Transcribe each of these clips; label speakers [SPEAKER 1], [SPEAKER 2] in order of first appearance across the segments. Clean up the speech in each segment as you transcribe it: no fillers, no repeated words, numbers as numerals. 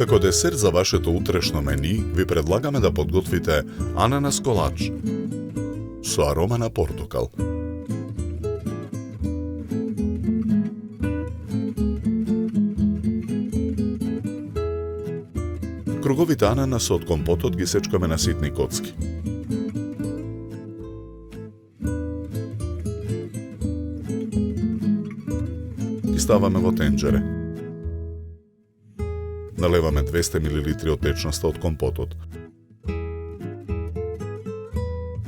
[SPEAKER 1] Како десерт за вашето утрешно мени, ви предлагаме да подготвите ананас колач со арома на портокал. Круговите ананас од компотот ги сечкаме на ситни коцки. Ги ставаме во тенџере. Налеваме 200 мл од течноста од компотот.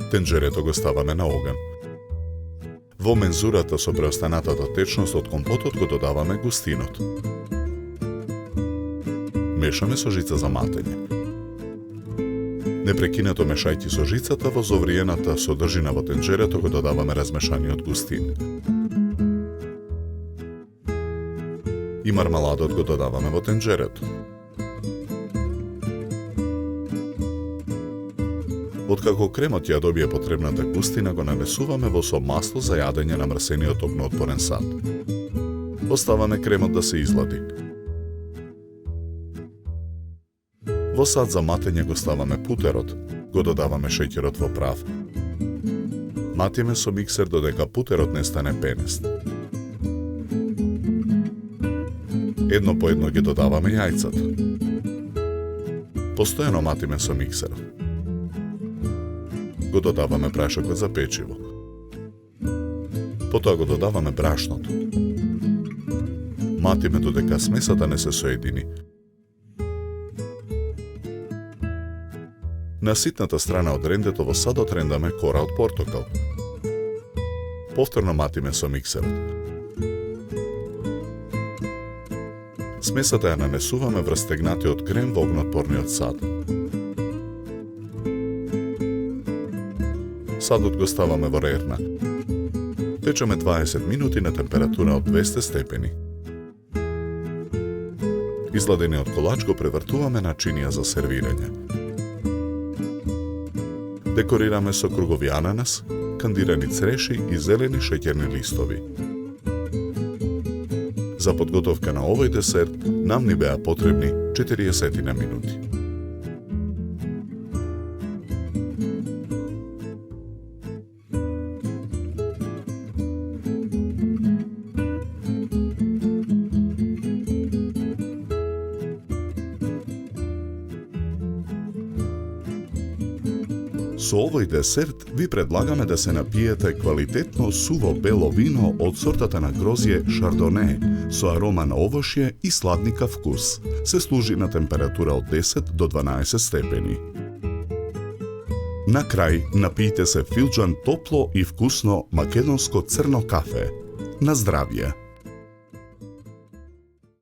[SPEAKER 1] Тенџерето го ставаме на оган. Во мензурата со преостанатата течност од компотот го додаваме густинот. Мешаме со жица за матење. Непрекинато мешајќи со жицата, во зовриената содржина во тенџерето го додаваме размешаниот густин. И мармаладот го додаваме во тенџерето. Откако кремот ја добие потребната густина, го нанесуваме во со масло за јадење на мрсениот огноотпорен сад. Оставаме кремот да се излади. Во сад за матење го ставаме путерот, го додаваме шеќерот во прав. Матиме со миксер додека путерот не стане пенест. Едно по едно ги додаваме јајцата. Постојано матиме со миксерот. Го додаваме прашокот за печиво. Потоа го додаваме брашното. Матиме додека смесата не се соедини. На ситната страна од рендето во садот рендаме кора од портокал. Повторно матиме со миксерот. Смесата ја нанесуваме врз стегнатиот крем во огноотпорниот сад. Садот го ставаме во рерна. Печеме 20 минути на температура од 200 степени. Изладениот колач го превртуваме на чинија за сервирање. Декорираме со кругови ананас, кандирани цреши и зелени шеќерни листови. За подготовка на овој десерт нам ни беа потребни 40 минути. Со овој десерт ви предлагаме да се напиете квалитетно суво бело вино од сортата на грозје Шардоне со арома на овошје и сладникав вкус. Се служи на температура од 10 до 12 степени. На крај, напијте се филџан топло и вкусно македонско црно кафе. На здравје!